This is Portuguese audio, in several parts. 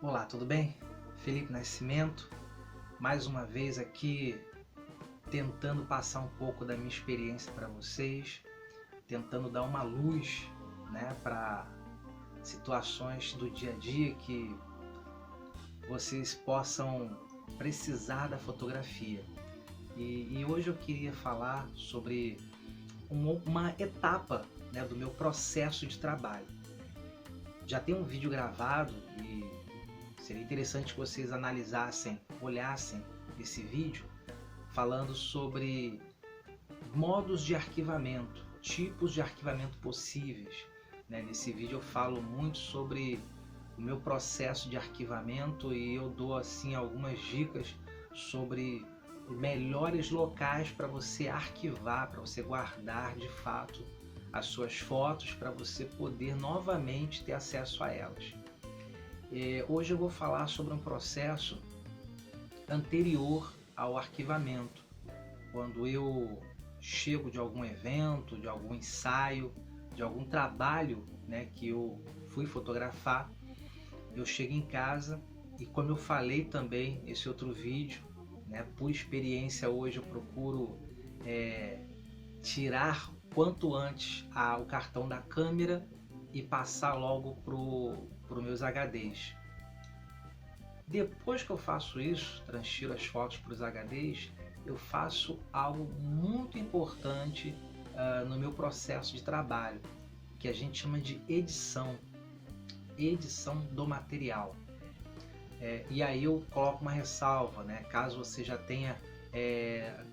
Olá, tudo bem? Felipe Nascimento, mais uma vez aqui tentando passar um pouco da minha experiência para vocês, tentando dar uma luz, para situações do dia a dia que vocês possam precisar da fotografia. E hoje eu queria falar sobre uma etapa, do meu processo de trabalho. Já tem um vídeo gravado e seria interessante que vocês analisassem, olhassem esse vídeo falando sobre modos de arquivamento, tipos de arquivamento possíveis. Nesse vídeo eu falo muito sobre o meu processo de arquivamento e eu dou assim algumas dicas sobre melhores locais para você arquivar, para você guardar de fato as suas fotos, para você poder novamente ter acesso a elas. Hoje eu vou falar sobre um processo anterior ao arquivamento, quando eu chego de algum evento, de algum ensaio, de algum trabalho, que eu fui fotografar. Eu chego em casa e, como eu falei também nesse outro vídeo, por experiência hoje eu procuro tirar quanto antes o cartão da câmera e passar logo para os meus HDs. Depois que eu faço isso, transfiro as fotos para os HDs, eu faço algo muito importante no meu processo de trabalho, que a gente chama de edição do material. E aí eu coloco uma ressalva, caso você já tenha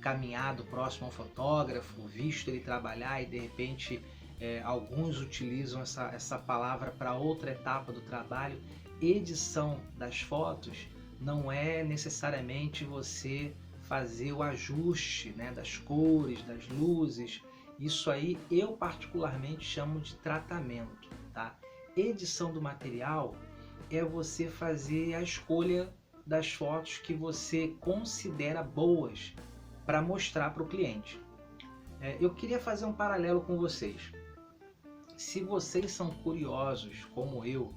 caminhado próximo ao fotógrafo, visto ele trabalhar e de repente alguns utilizam essa palavra para outra etapa do trabalho. Edição das fotos não é necessariamente você fazer o ajuste, das cores, das luzes. Isso aí eu particularmente chamo de tratamento, tá? Edição do material é você fazer a escolha das fotos que você considera boas para mostrar para o cliente. Eu queria fazer um paralelo com vocês. Se vocês são curiosos, como eu,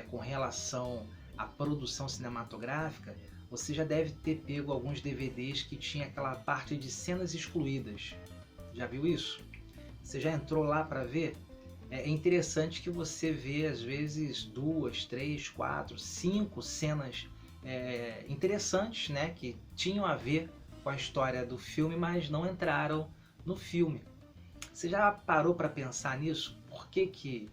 com relação à produção cinematográfica, você já deve ter pego alguns DVDs que tinha aquela parte de cenas excluídas. Já viu isso? Você já entrou lá para ver? É interessante que você vê às vezes 2, 3, 4, 5 cenas interessantes, que tinham a ver com a história do filme, mas não entraram no filme. Você já parou para pensar nisso? Por que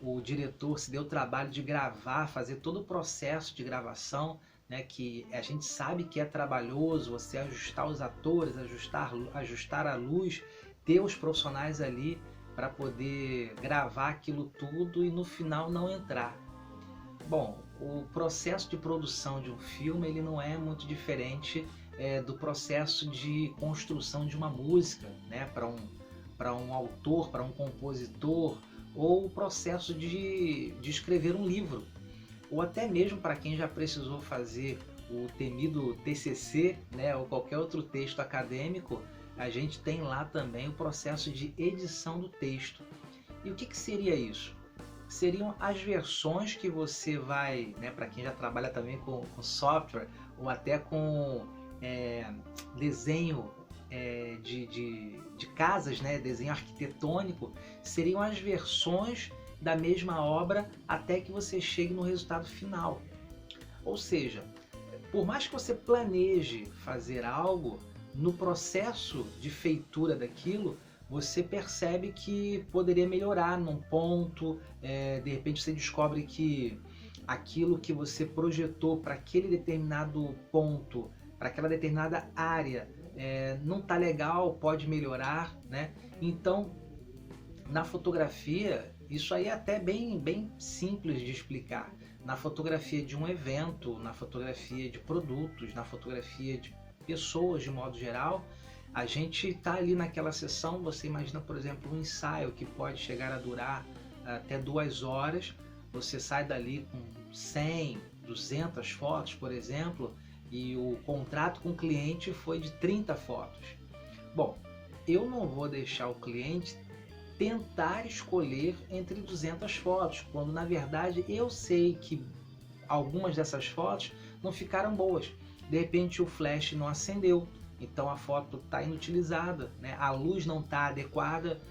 o diretor se deu o trabalho de gravar, fazer todo o processo de gravação, que a gente sabe que é trabalhoso, você ajustar os atores, ajustar a luz, ter os profissionais ali para poder gravar aquilo tudo e no final não entrar. Bom, o processo de produção de um filme ele não é muito diferente do processo de construção de uma música, para um autor, para um compositor, ou o processo de escrever um livro, ou até mesmo para quem já precisou fazer o temido TCC, ou qualquer outro texto acadêmico, a gente tem lá também o processo de edição do texto. E o que seria isso? Seriam as versões que você vai, para quem já trabalha também com software, ou até com desenho de casas, desenho arquitetônico, seriam as versões da mesma obra até que você chegue no resultado final. Ou seja, por mais que você planeje fazer algo, no processo de feitura daquilo, você percebe que poderia melhorar num ponto, de repente você descobre que aquilo que você projetou para aquele determinado ponto, para aquela determinada área, não está legal, pode melhorar, Então, na fotografia, isso aí é até bem simples de explicar. Na fotografia de um evento, na fotografia de produtos, na fotografia de pessoas de modo geral, a gente está ali naquela sessão, você imagina, por exemplo, um ensaio que pode chegar a durar até 2 horas, você sai dali com 100, 200 fotos, por exemplo, e o contrato com o cliente foi de 30 fotos. Bom, eu não vou deixar o cliente tentar escolher entre 200 fotos, quando na verdade eu sei que algumas dessas fotos não ficaram boas. De repente o flash não acendeu, então a foto está inutilizada, né? A luz não está adequada.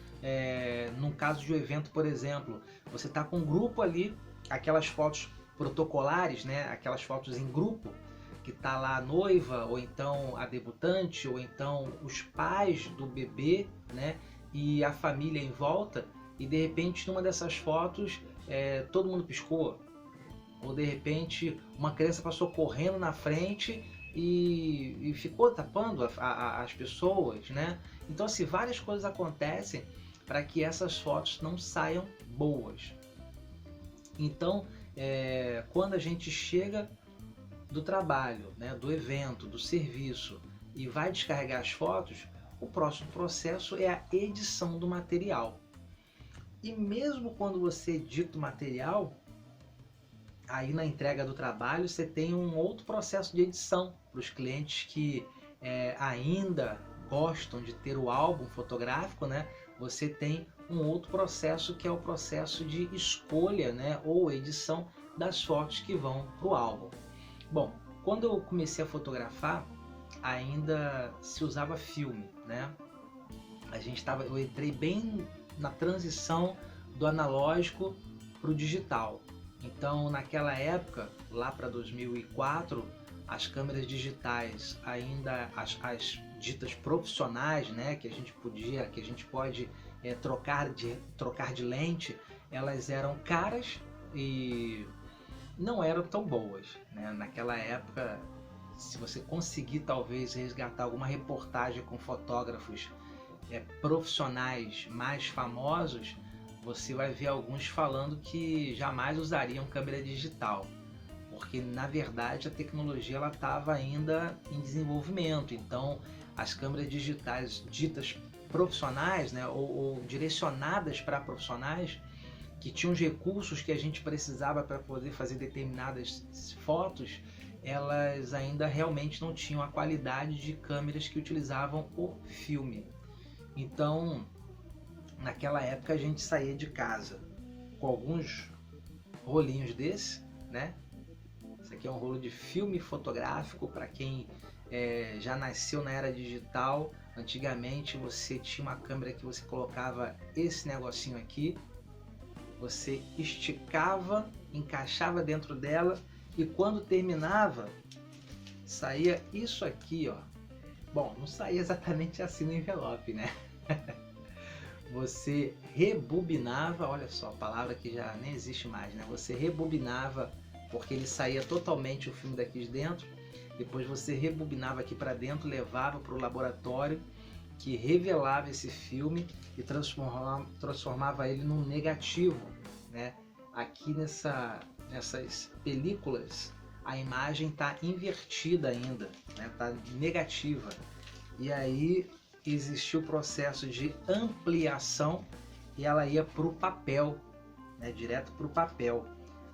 No caso de um evento, por exemplo, você está com um grupo ali, aquelas fotos protocolares, né? Aquelas fotos em grupo, que está lá a noiva, ou então a debutante, ou então os pais do bebê, né? E a família em volta, e de repente numa dessas fotos todo mundo piscou, ou de repente uma criança passou correndo na frente e ficou tapando as pessoas, né? Então assim, várias coisas acontecem para que essas fotos não saiam boas. Então quando a gente chega do trabalho, né, do evento, do serviço e vai descarregar as fotos, o próximo processo é a edição do material. E mesmo quando você edita o material, aí na entrega do trabalho você tem um outro processo de edição para os clientes que ainda gostam de ter o álbum fotográfico, né? Você tem um outro processo que é o processo de escolha, né, ou edição das fotos que vão para o álbum. Bom, quando eu comecei a fotografar, ainda se usava filme, né? Eu entrei bem na transição do analógico para o digital. Então, naquela época, lá para 2004, as câmeras digitais, ainda as ditas profissionais, né, que a gente pode trocar de lente, elas eram caras e não eram tão boas, né? Naquela época, se você conseguir talvez resgatar alguma reportagem com fotógrafos profissionais mais famosos, você vai ver alguns falando que jamais usariam câmera digital, porque na verdade a tecnologia ela estava ainda em desenvolvimento. Então as câmeras digitais ditas profissionais, né, ou direcionadas para profissionais, que tinham os recursos que a gente precisava para poder fazer determinadas fotos, elas ainda realmente não tinham a qualidade de câmeras que utilizavam o filme. Então, naquela época a gente saía de casa com alguns rolinhos desse, né? Isso aqui é um rolo de filme fotográfico para quem já nasceu na era digital. Antigamente você tinha uma câmera que você colocava esse negocinho aqui, você esticava, encaixava dentro dela e quando terminava saía isso aqui, ó. Bom, não saía exatamente assim no envelope, né? Você rebobinava, olha só, a palavra que já nem existe mais, né? Você rebobinava, porque ele saía totalmente o filme daqui de dentro. Depois você rebobinava aqui para dentro, levava para o laboratório, que revelava esse filme e transformava ele num negativo, né? Aqui nessas películas a imagem está invertida ainda, né? Está negativa. E aí existia o processo de ampliação e ela ia para o papel, né? Direto para o papel.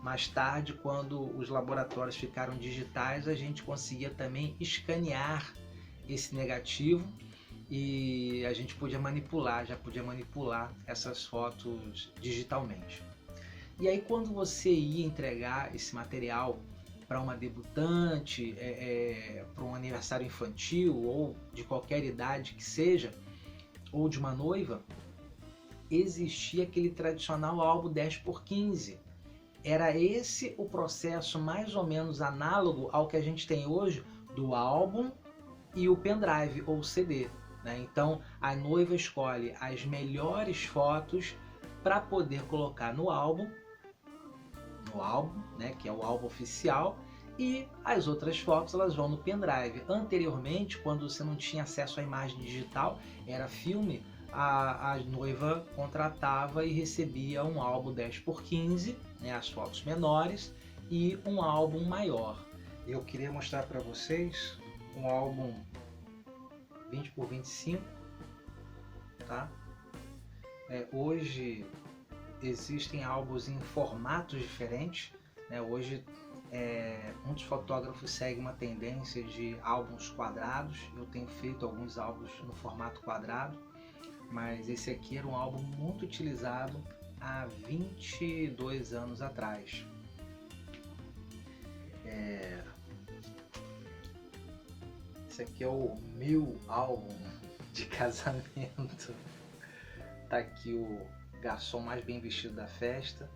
Mais tarde, quando os laboratórios ficaram digitais, a gente conseguia também escanear esse negativo e a gente podia manipular, essas fotos digitalmente. E aí quando você ia entregar esse material para uma debutante, para um aniversário infantil ou de qualquer idade que seja, ou de uma noiva, existia aquele tradicional álbum 10x15. Era esse o processo mais ou menos análogo ao que a gente tem hoje do álbum e o pendrive ou CD, né? Então a noiva escolhe as melhores fotos para poder colocar no álbum, né, que é o álbum oficial, e as outras fotos elas vão no pendrive. Anteriormente, quando você não tinha acesso à imagem digital, era filme, a noiva contratava e recebia um álbum 10x15, né, as fotos menores, e um álbum maior. Eu queria mostrar para vocês um álbum 20x25, tá? Hoje existem álbuns em formatos diferentes, né? Hoje muitos fotógrafos seguem uma tendência de álbuns quadrados. Eu tenho feito alguns álbuns no formato quadrado, mas esse aqui era um álbum muito utilizado há 22 anos atrás. Esse aqui é o meu álbum de casamento. Tá aqui o garçom mais bem vestido da festa.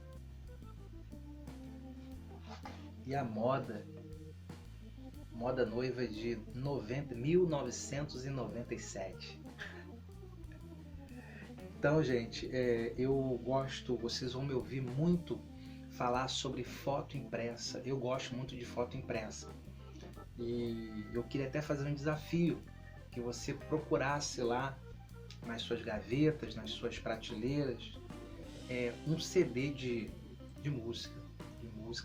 E a moda noiva de 1997. Então, gente, eu gosto, vocês vão me ouvir muito falar sobre foto impressa. Eu gosto muito de foto impressa. E eu queria até fazer um desafio, que você procurasse lá nas suas gavetas, nas suas prateleiras, um CD de música.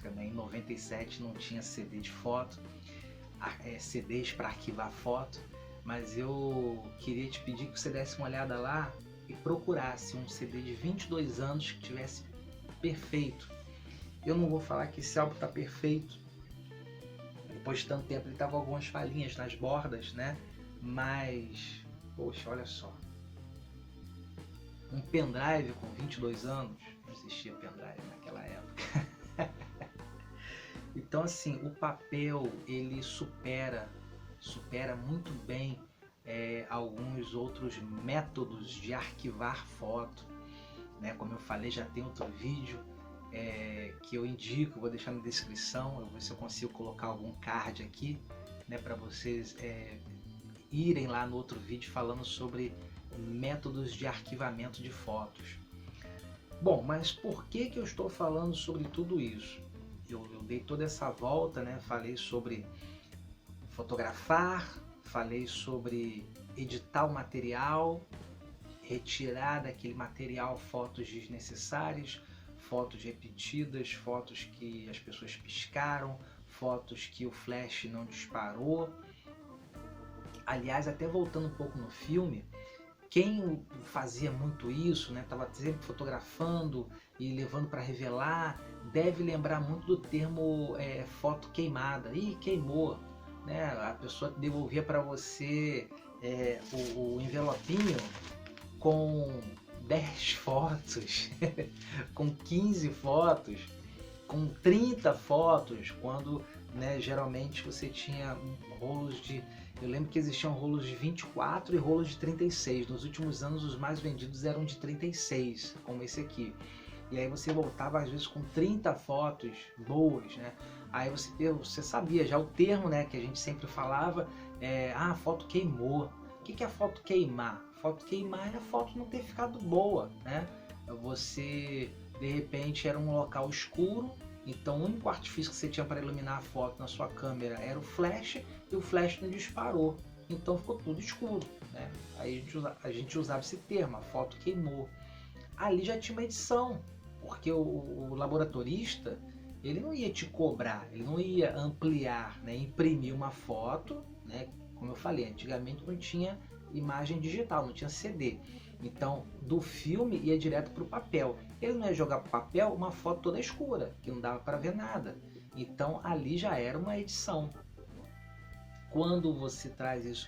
Né? Em 97 não tinha CD de foto, CDs para arquivar foto, mas eu queria te pedir que você desse uma olhada lá e procurasse um CD de 22 anos que tivesse perfeito. Eu não vou falar que esse álbum está perfeito, depois de tanto tempo ele estava com algumas falhinhas nas bordas, né? Mas, poxa, olha só, um pendrive com 22 anos, não existia pendrive naquela época. Então, assim, o papel ele supera muito bem alguns outros métodos de arquivar foto, né? Como eu falei, já tem outro vídeo que eu indico, vou deixar na descrição, eu vou ver se eu consigo colocar algum card aqui, né, para vocês irem lá no outro vídeo falando sobre métodos de arquivamento de fotos. Bom, mas por que eu estou falando sobre tudo isso? Eu dei toda essa volta, né? Falei sobre fotografar, falei sobre editar o material, retirar daquele material fotos desnecessárias, fotos repetidas, fotos que as pessoas piscaram, fotos que o flash não disparou. Aliás, até voltando um pouco no filme, quem fazia muito isso, né, estava sempre fotografando e levando para revelar, deve lembrar muito do termo foto queimada. Ih, queimou, né? A pessoa devolvia para você o envelopinho com 10 fotos, com 15 fotos, com 30 fotos, quando, né, geralmente você tinha rolos de... Eu lembro que existiam rolos de 24 e rolos de 36. Nos últimos anos os mais vendidos eram de 36, como esse aqui. E aí você voltava às vezes com 30 fotos boas, né? Aí você sabia já o termo, né, que a gente sempre falava, a foto queimou. O que é a foto queimar? Foto queimar é a foto não ter ficado boa, né? Você, de repente, era um local escuro, então o único artifício que você tinha para iluminar a foto na sua câmera era o flash, e o flash não disparou, então ficou tudo escuro, né? Aí a gente usava esse termo, a foto queimou. Ali já tinha uma edição, porque o laboratorista, ele não ia te cobrar, ele não ia ampliar, né, imprimir uma foto, né? Como eu falei, antigamente não tinha imagem digital, não tinha CD. Então, do filme ia direto para o papel. Ele não ia jogar para o papel uma foto toda escura, que não dava para ver nada. Então, ali já era uma edição. Quando você traz isso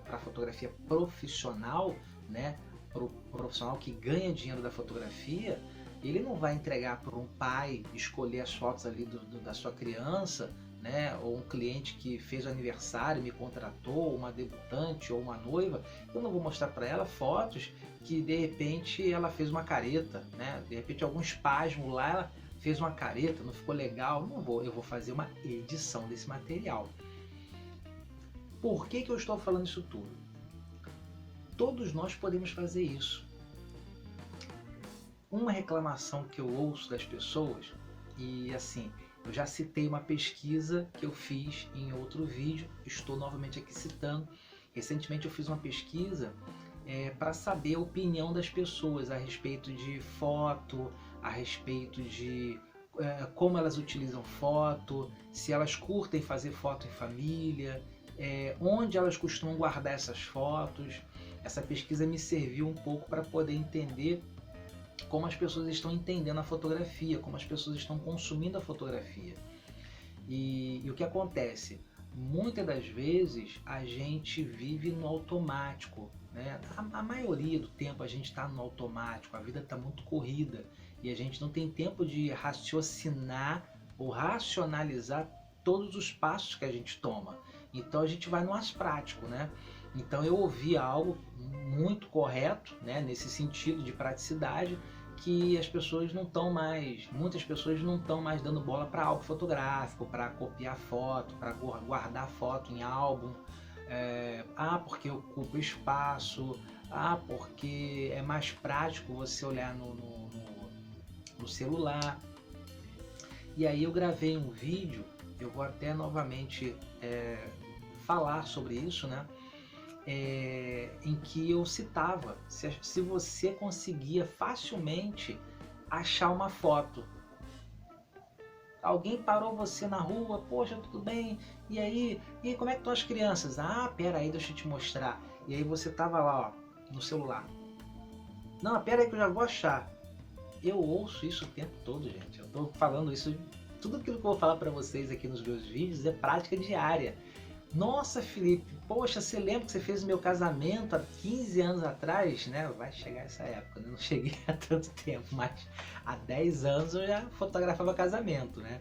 para a fotografia profissional, né, para o profissional que ganha dinheiro da fotografia, ele não vai entregar para um pai escolher as fotos ali da sua criança, né, ou um cliente que fez o aniversário, me contratou, uma debutante ou uma noiva. Eu não vou mostrar para ela fotos que de repente ela fez uma careta, né, de repente algum espasmo lá, ela fez uma careta, não ficou legal. Não vou, eu vou fazer uma edição desse material. Por que eu estou falando isso tudo? Todos nós podemos fazer isso. Uma reclamação que eu ouço das pessoas, e assim, eu já citei uma pesquisa que eu fiz em outro vídeo, estou novamente aqui citando. Recentemente eu fiz uma pesquisa para saber a opinião das pessoas a respeito de foto, a respeito de como elas utilizam foto, se elas curtem fazer foto em família, onde elas costumam guardar essas fotos. Essa pesquisa me serviu um pouco para poder entender como as pessoas estão entendendo a fotografia, como as pessoas estão consumindo a fotografia. E o que acontece? Muitas das vezes a gente vive no automático, né? A maioria do tempo a gente está no automático, a vida está muito corrida e a gente não tem tempo de raciocinar ou racionalizar todos os passos que a gente toma. Então a gente vai no mais prático, né? Então eu ouvi algo muito correto, né, nesse sentido de praticidade, que as pessoas não estão mais, muitas pessoas não estão mais dando bola para álbum fotográfico, para copiar foto, para guardar foto em álbum. Porque ocupa espaço, porque é mais prático você olhar no celular. E aí eu gravei um vídeo, eu vou até novamente falar sobre isso, né? Em que eu citava se você conseguia facilmente achar uma foto. Alguém parou você na rua, poxa, tudo bem? E aí como é que estão as crianças? Pera aí, deixa eu te mostrar. E aí você tava lá, ó, no celular. Não, pera aí que eu já vou achar. Eu ouço isso o tempo todo, gente. Eu tô falando isso, tudo aquilo que eu vou falar para vocês aqui nos meus vídeos é prática diária. Nossa, Felipe, poxa, você lembra que você fez o meu casamento há 15 anos atrás, né? Vai chegar essa época, né? Não cheguei há tanto tempo, mas há 10 anos eu já fotografava casamento, né?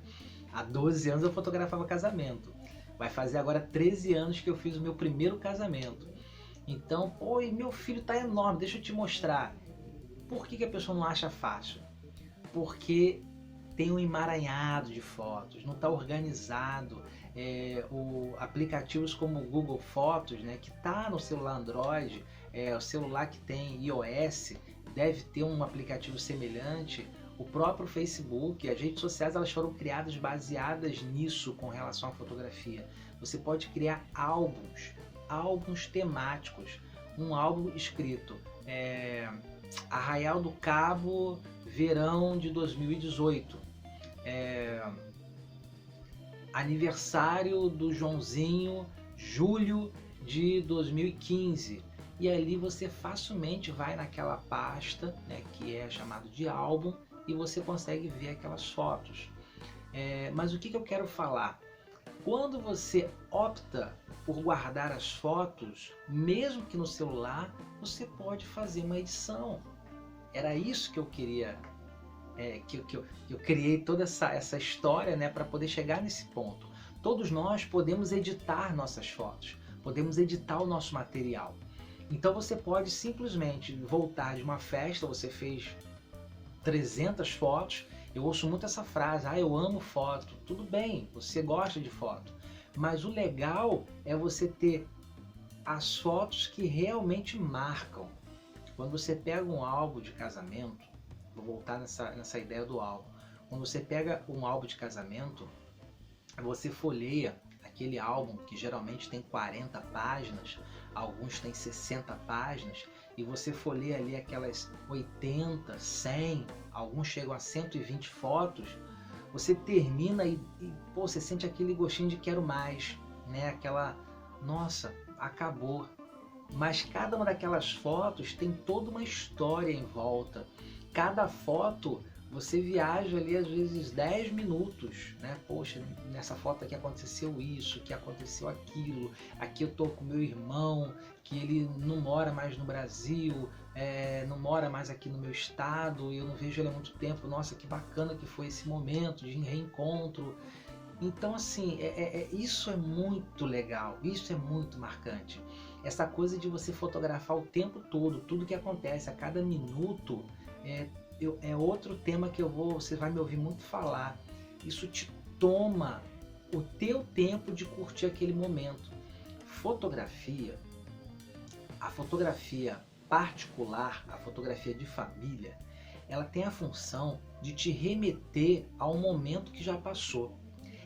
Há 12 anos eu fotografava casamento. Vai fazer agora 13 anos que eu fiz o meu primeiro casamento. Então, pô, e meu filho tá enorme, deixa eu te mostrar. Por que a pessoa não acha fácil? Porque tem um emaranhado de fotos, não está organizado. Aplicativos como o Google Fotos, né, que está no celular Android, o celular que tem iOS deve ter um aplicativo semelhante. O próprio Facebook, as redes sociais, elas foram criadas baseadas nisso com relação à fotografia. Você pode criar álbuns temáticos. Um álbum escrito Arraial do Cabo, verão de 2018. Aniversário do Joãozinho, julho de 2015. E ali você facilmente vai naquela pasta, né, que é chamado de álbum, e você consegue ver aquelas fotos. Mas o que eu quero falar? Quando você opta por guardar as fotos, mesmo que no celular, você pode fazer uma edição. Era isso que eu queria, eu criei toda essa história, né, para poder chegar nesse ponto. Todos nós podemos editar nossas fotos, podemos editar o nosso material. Então você pode simplesmente voltar de uma festa, você fez 300 fotos. Eu ouço muito essa frase, eu amo foto. Tudo bem, você gosta de foto, mas o legal é você ter as fotos que realmente marcam. Quando você pega um álbum de casamento, vou voltar nessa ideia do álbum. Quando você pega um álbum de casamento, você folheia aquele álbum que geralmente tem 40 páginas, alguns têm 60 páginas, e você folheia ali aquelas 80, 100, alguns chegam a 120 fotos. Você termina e você sente aquele gostinho de quero mais, né? Aquela, nossa, acabou. Mas cada uma daquelas fotos tem toda uma história em volta. Cada foto você viaja ali às vezes 10 minutos, né? Poxa, nessa foto aqui aconteceu isso, que aconteceu aquilo. Aqui eu tô com meu irmão, que ele não mora mais no Brasil, não mora mais aqui no meu estado, eu não vejo ele há muito tempo. Nossa, que bacana que foi esse momento de reencontro. Então, assim, isso é muito legal, isso é muito marcante. Essa coisa de você fotografar o tempo todo, tudo que acontece a cada minuto, é outro tema que você vai me ouvir muito falar. Isso te toma o teu tempo de curtir aquele momento. A fotografia particular, a fotografia de família, ela tem a função de te remeter a um momento que já passou.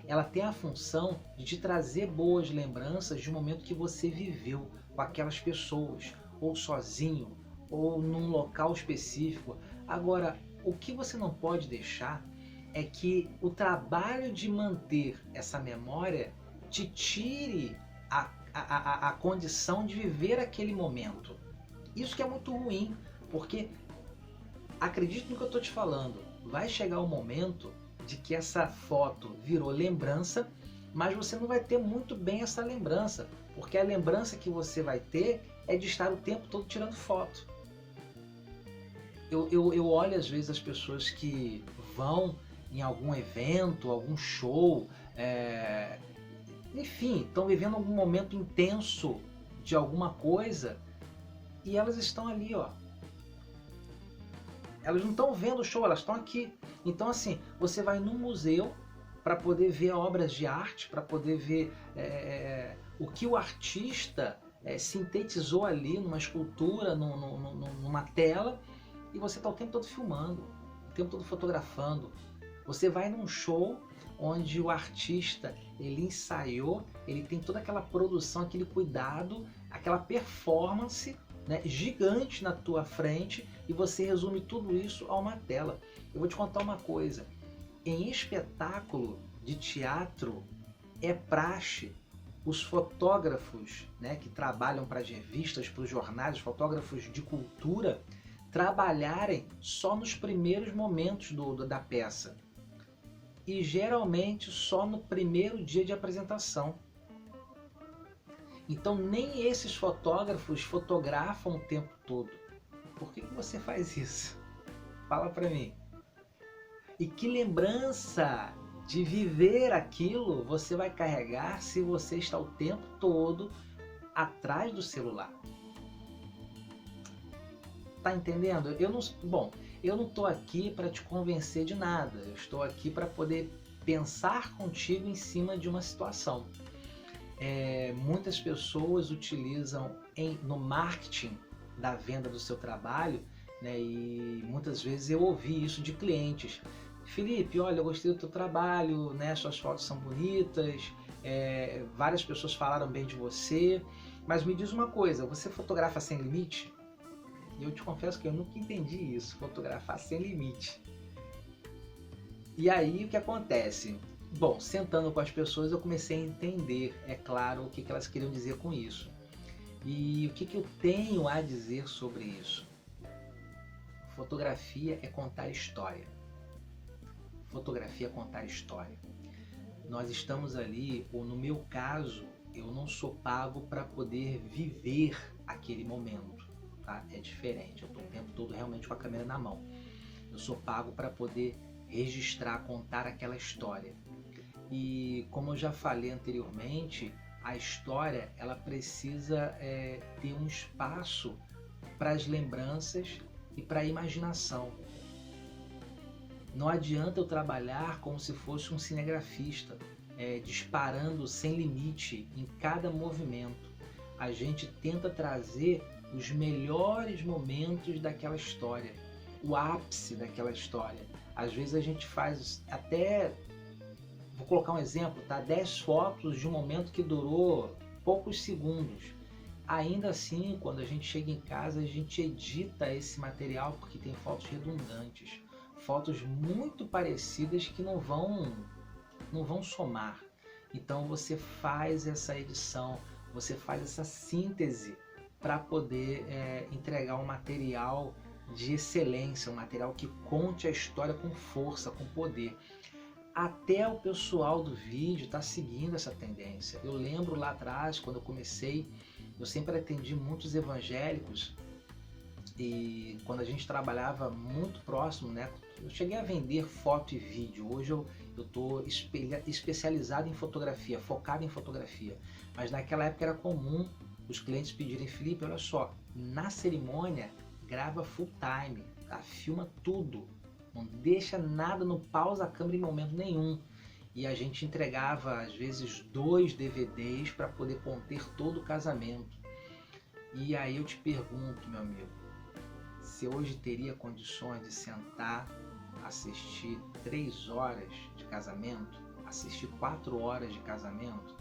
Ela tem a função de te trazer boas lembranças de um momento que você viveu com aquelas pessoas, ou sozinho, ou num local específico. Agora, o que você não pode deixar é que o trabalho de manter essa memória te tire a condição de viver aquele momento. Isso que é muito ruim, porque acredite no que eu estou te falando, vai chegar o momento de que essa foto virou lembrança, mas você não vai ter muito bem essa lembrança, porque a lembrança que você vai ter é de estar o tempo todo tirando foto. Eu olho às vezes as pessoas que vão em algum evento, algum show, enfim, estão vivendo algum momento intenso de alguma coisa e elas estão ali, ó. Elas não estão vendo o show, elas estão aqui. Então, assim, você vai num museu para poder ver obras de arte, para poder ver o que o artista sintetizou ali numa escultura, numa tela, e você está o tempo todo filmando, o tempo todo fotografando. Você vai num show onde o artista ele ensaiou, ele tem toda aquela produção, aquele cuidado, aquela performance, né, gigante na tua frente, e você resume tudo isso a uma tela. Eu vou te contar uma coisa: em espetáculo de teatro é praxe os fotógrafos, né, que trabalham para as revistas, para os jornais, os fotógrafos de cultura, trabalharem só nos primeiros momentos da peça e geralmente só no primeiro dia de apresentação. Então nem esses fotógrafos fotografam o tempo todo. Por que você faz isso? Fala pra mim. E que lembrança de viver aquilo você vai carregar se você está o tempo todo atrás do celular? Tá entendendo? Eu não estou aqui para te convencer de nada. Eu estou aqui para poder pensar contigo em cima de uma situação. Muitas pessoas utilizam no marketing da venda do seu trabalho, né, e muitas vezes eu ouvi isso de clientes. Felipe, olha, eu gostei do teu trabalho, né, suas fotos são bonitas, várias pessoas falaram bem de você, mas me diz uma coisa, você fotografa sem limite? E eu te confesso que eu nunca entendi isso, fotografar sem limite. E aí o que acontece? Bom, sentando com as pessoas eu comecei a entender, é claro, o que elas queriam dizer com isso. E o que eu tenho a dizer sobre isso? Fotografia é contar história. Fotografia é contar história. Nós estamos ali, ou no meu caso, eu não sou pago para poder viver aquele momento. Tá? É diferente, eu estou o tempo todo realmente com a câmera na mão. Eu sou pago para poder registrar, contar aquela história. E como eu já falei anteriormente, a história ela precisa ter um espaço para as lembranças e para a imaginação. Não adianta eu trabalhar como se fosse um cinegrafista, disparando sem limite em cada movimento. A gente tenta trazer os melhores momentos daquela história, o ápice daquela história. Às vezes a gente faz até, vou colocar um exemplo, tá? 10 fotos de um momento que durou poucos segundos. Ainda assim, quando a gente chega em casa, a gente edita esse material porque tem fotos redundantes, fotos muito parecidas que não vão somar. Então você faz essa edição, você faz essa síntese para poder entregar um material de excelência, um material que conte a história com força, com poder. Até o pessoal do vídeo está seguindo essa tendência. Eu lembro lá atrás, quando eu comecei, eu sempre atendi muitos evangélicos e quando a gente trabalhava muito próximo, né, eu cheguei a vender foto e vídeo. Hoje eu estou especializado em fotografia, focado em fotografia. Mas naquela época era comum os clientes pedirem: Felipe, olha só, na cerimônia grava full time, tá? Filma tudo, não deixa nada, não pausa a câmera em momento nenhum. E a gente entregava às vezes 2 DVDs para poder conter todo o casamento. E aí eu te pergunto, meu amigo, você hoje teria condições de sentar, assistir 3 horas de casamento, assistir 4 horas de casamento,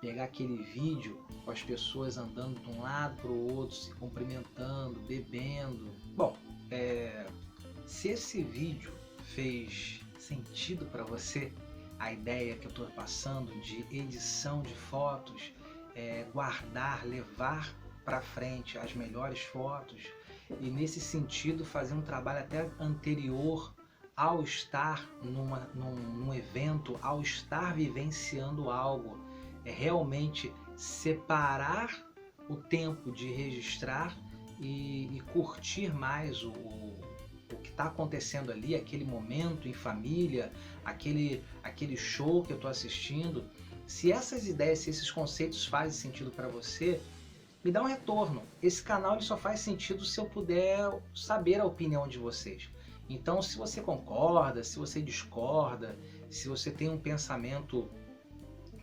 pegar aquele vídeo com as pessoas andando de um lado para o outro, se cumprimentando, bebendo? Bom, se esse vídeo fez sentido para você, a ideia que eu estou passando de edição de fotos, guardar, levar para frente as melhores fotos, e nesse sentido fazer um trabalho até anterior ao estar num evento, ao estar vivenciando algo, realmente separar o tempo de registrar e curtir mais o que está acontecendo ali, aquele momento em família, aquele show que eu estou assistindo. Se essas ideias, se esses conceitos fazem sentido para você, me dá um retorno. Esse canal ele só faz sentido se eu puder saber a opinião de vocês. Então, se você concorda, se você discorda, se você tem um pensamento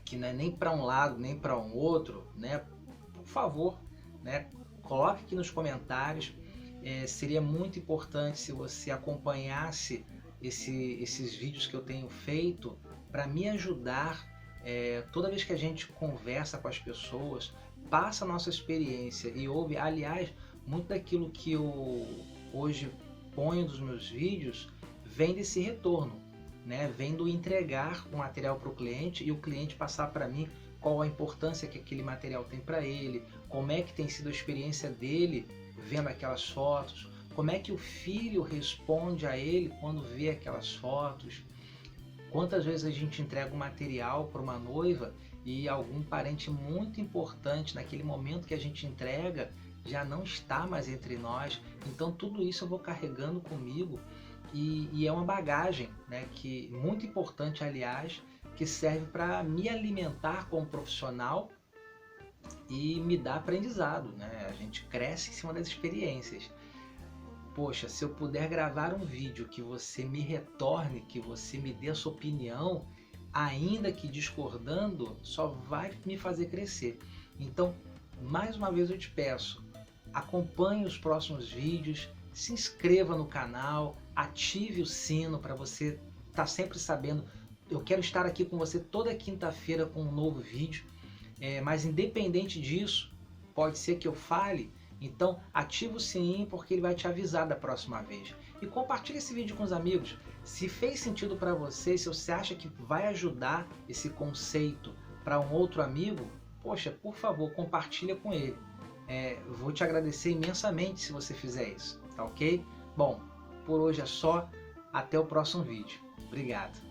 que não é nem para um lado nem para um outro, né, por favor, né, coloque aqui nos comentários. Seria muito importante se você acompanhasse esses vídeos que eu tenho feito para me ajudar. Toda vez que a gente conversa com as pessoas, passa a nossa experiência e ouve. Aliás, muito daquilo que eu hoje ponho dos meus vídeos vem desse retorno, né? Vem do entregar o material para o cliente e o cliente passar para mim qual a importância que aquele material tem para ele, como é que tem sido a experiência dele vendo aquelas fotos, como é que o filho responde a ele quando vê aquelas fotos. Quantas vezes a gente entrega um material para uma noiva e algum parente muito importante naquele momento que a gente entrega já não está mais entre nós. Então tudo isso eu vou carregando comigo e é uma bagagem, né, que muito importante, aliás, que serve para me alimentar como profissional e me dar aprendizado, né? A gente cresce em cima das experiências. Poxa, se eu puder gravar um vídeo que você me retorne, que você me dê a sua opinião, ainda que discordando, só vai me fazer crescer. Então, mais uma vez eu te peço, acompanhe os próximos vídeos, se inscreva no canal, ative o sino para você estar sempre sabendo. Eu quero estar aqui com você toda quinta-feira com um novo vídeo, mas independente disso, pode ser que eu fale. Então ativa o sininho porque ele vai te avisar da próxima vez. E compartilhe esse vídeo com os amigos. Se fez sentido para você, se você acha que vai ajudar esse conceito para um outro amigo, poxa, por favor, compartilha com ele. Vou te agradecer imensamente se você fizer isso, tá ok? Bom, por hoje é só. Até o próximo vídeo. Obrigado.